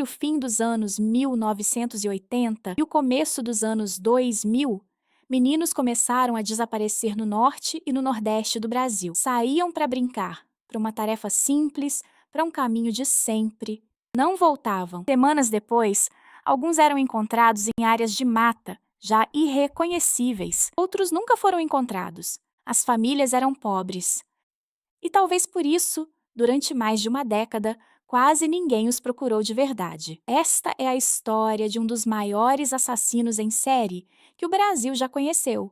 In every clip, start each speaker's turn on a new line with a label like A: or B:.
A: o fim dos anos 1980 e o começo dos anos 2000, meninos começaram a desaparecer no norte e no nordeste do Brasil. Saíam para brincar, para uma tarefa simples, para um caminho de sempre. Não voltavam. Semanas depois, alguns eram encontrados em áreas de mata, já irreconhecíveis. Outros nunca foram encontrados. As famílias eram pobres. E talvez por isso, durante mais de uma década, quase ninguém os procurou de verdade. Esta é a história de um dos maiores assassinos em série que o Brasil já conheceu,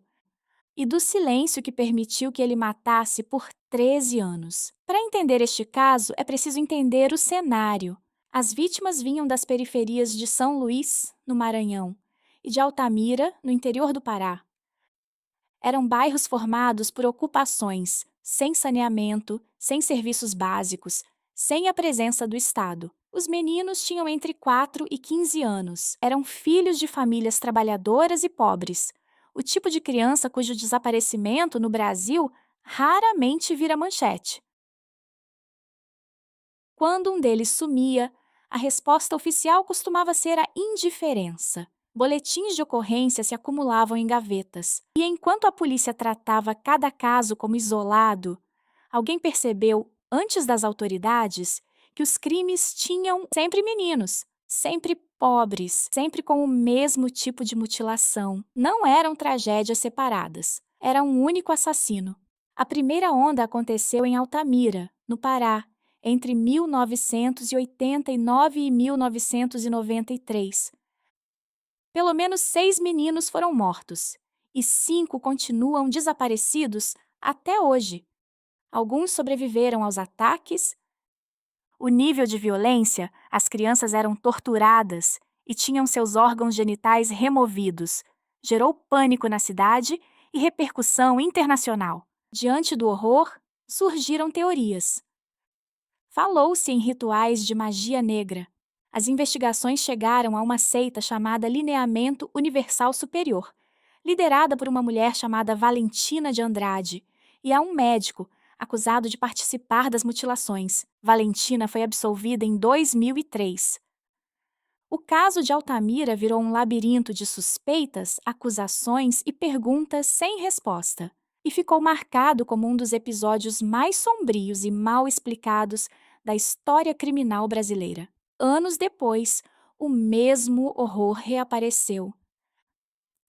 A: e do silêncio que permitiu que ele matasse por 13 anos. Para entender este caso, é preciso entender o cenário. As vítimas vinham das periferias de São Luís, no Maranhão, e de Altamira, no interior do Pará. Eram bairros formados por ocupações, sem saneamento, sem serviços básicos, sem a presença do Estado. Os meninos tinham entre 4 e 15 anos. Eram filhos de famílias trabalhadoras e pobres. O tipo de criança cujo desaparecimento no Brasil raramente vira manchete. Quando um deles sumia, a resposta oficial costumava ser a indiferença. Boletins de ocorrência se acumulavam em gavetas. E enquanto a polícia tratava cada caso como isolado, alguém percebeu, antes das autoridades, que os crimes tinham sempre meninos, sempre pobres, sempre com o mesmo tipo de mutilação. Não eram tragédias separadas. Era um único assassino. A primeira onda aconteceu em Altamira, no Pará, entre 1989 e 1993. Pelo menos 6 meninos foram mortos, e 5 continuam desaparecidos até hoje. Alguns sobreviveram aos ataques. O nível de violência, as crianças eram torturadas e tinham seus órgãos genitais removidos. Gerou pânico na cidade e repercussão internacional. Diante do horror, surgiram teorias. Falou-se em rituais de magia negra. As investigações chegaram a uma seita chamada Lineamento Universal Superior, liderada por uma mulher chamada Valentina de Andrade, e a um médico acusado de participar das mutilações. Valentina foi absolvida em 2003. O caso de Altamira virou um labirinto de suspeitas, acusações e perguntas sem resposta, e ficou marcado como um dos episódios mais sombrios e mal explicados da história criminal brasileira. Anos depois, o mesmo horror reapareceu.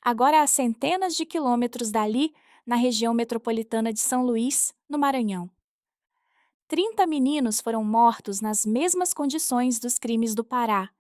A: Agora a centenas de quilômetros dali, na região metropolitana de São Luís, no Maranhão. 30 meninos foram mortos nas mesmas condições dos crimes do Pará.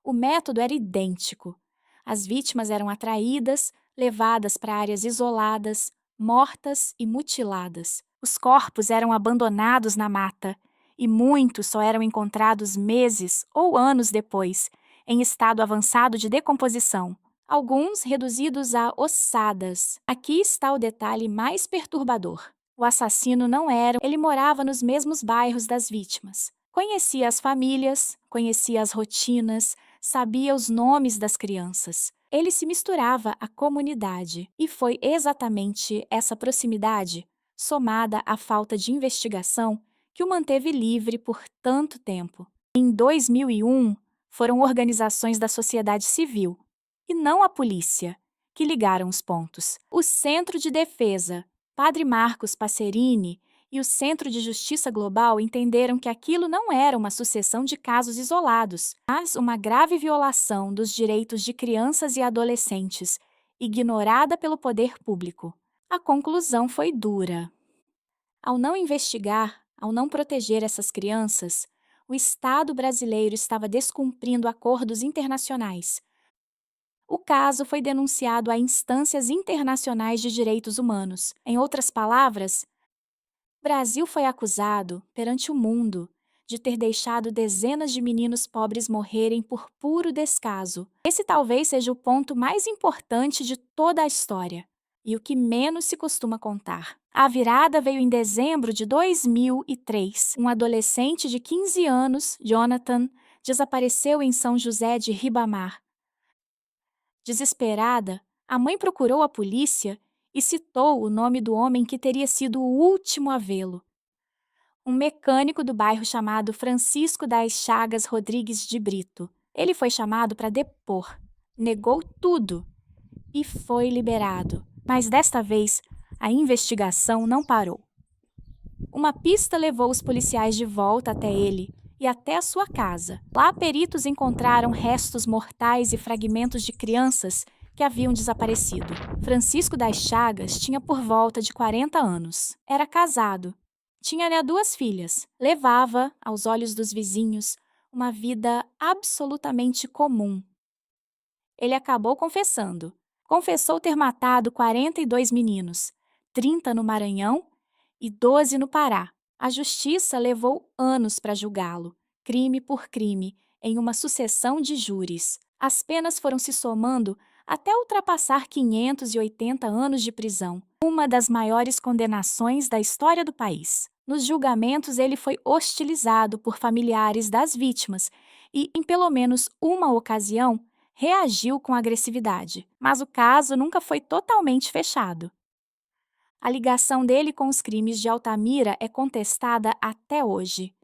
A: O método era idêntico. As vítimas eram atraídas, levadas para áreas isoladas, mortas e mutiladas. Os corpos eram abandonados na mata, e muitos só eram encontrados meses ou anos depois, em estado avançado de decomposição. Alguns reduzidos a ossadas. Aqui está o detalhe mais perturbador. O assassino não era, ele morava nos mesmos bairros das vítimas. Conhecia as famílias, conhecia as rotinas, sabia os nomes das crianças. Ele se misturava à comunidade. E foi exatamente essa proximidade, somada à falta de investigação, que o manteve livre por tanto tempo. Em 2001, foram organizações da sociedade civil, e não a polícia, que ligaram os pontos. O Centro de Defesa, Padre Marcos Passerini, e o Centro de Justiça Global entenderam que aquilo não era uma sucessão de casos isolados, mas uma grave violação dos direitos de crianças e adolescentes, ignorada pelo poder público. A conclusão foi dura. Ao não investigar, ao não proteger essas crianças, o Estado brasileiro estava descumprindo acordos internacionais. O caso foi denunciado a instâncias internacionais de direitos humanos. Em outras palavras, o Brasil foi acusado, perante o mundo, de ter deixado dezenas de meninos pobres morrerem por puro descaso. Esse talvez seja o ponto mais importante de toda a história, e o que menos se costuma contar. A virada veio em dezembro de 2003. Um adolescente de 15 anos, Jonathan, desapareceu em São José de Ribamar. Desesperada, a mãe procurou a polícia e citou o nome do homem que teria sido o último a vê-lo. Um mecânico do bairro chamado Francisco das Chagas Rodrigues de Brito. Ele foi chamado para depor, negou tudo e foi liberado. Mas desta vez, a investigação não parou. Uma pista levou os policiais de volta até ele e até a sua casa. Lá, peritos encontraram restos mortais e fragmentos de crianças que haviam desaparecido. Francisco das Chagas tinha por volta de 40 anos. Era casado. Tinha 2 filhas. Levava, aos olhos dos vizinhos, uma vida absolutamente comum. Ele acabou confessando. Confessou ter matado 42 meninos, 30 no Maranhão e 12 no Pará. A justiça levou anos para julgá-lo, crime por crime, em uma sucessão de júris. As penas foram se somando até ultrapassar 580 anos de prisão, uma das maiores condenações da história do país. Nos julgamentos, ele foi hostilizado por familiares das vítimas e, em pelo menos uma ocasião, reagiu com agressividade. Mas o caso nunca foi totalmente fechado. A ligação dele com os crimes de Altamira é contestada até hoje.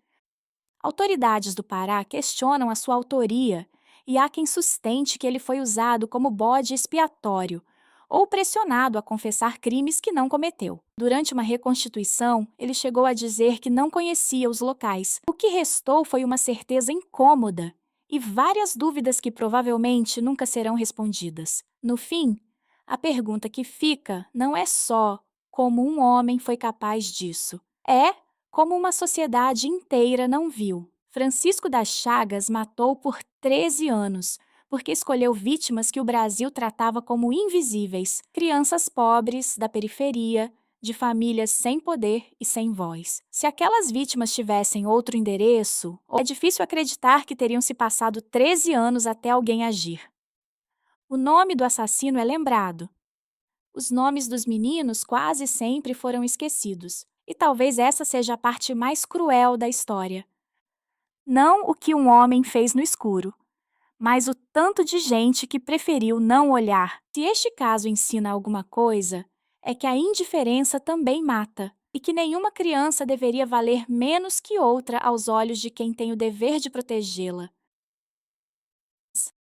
A: Autoridades do Pará questionam a sua autoria e há quem sustente que ele foi usado como bode expiatório ou pressionado a confessar crimes que não cometeu. Durante uma reconstituição, ele chegou a dizer que não conhecia os locais. O que restou foi uma certeza incômoda e várias dúvidas que provavelmente nunca serão respondidas. No fim, a pergunta que fica não é só como um homem foi capaz disso, é como uma sociedade inteira não viu. Francisco das Chagas matou por 13 anos, porque escolheu vítimas que o Brasil tratava como invisíveis, crianças pobres, da periferia, de famílias sem poder e sem voz. Se aquelas vítimas tivessem outro endereço, é difícil acreditar que teriam se passado 13 anos até alguém agir. O nome do assassino é lembrado. Os nomes dos meninos quase sempre foram esquecidos, e talvez essa seja a parte mais cruel da história. Não o que um homem fez no escuro, mas o tanto de gente que preferiu não olhar. Se este caso ensina alguma coisa, é que a indiferença também mata, e que nenhuma criança deveria valer menos que outra aos olhos de quem tem o dever de protegê-la.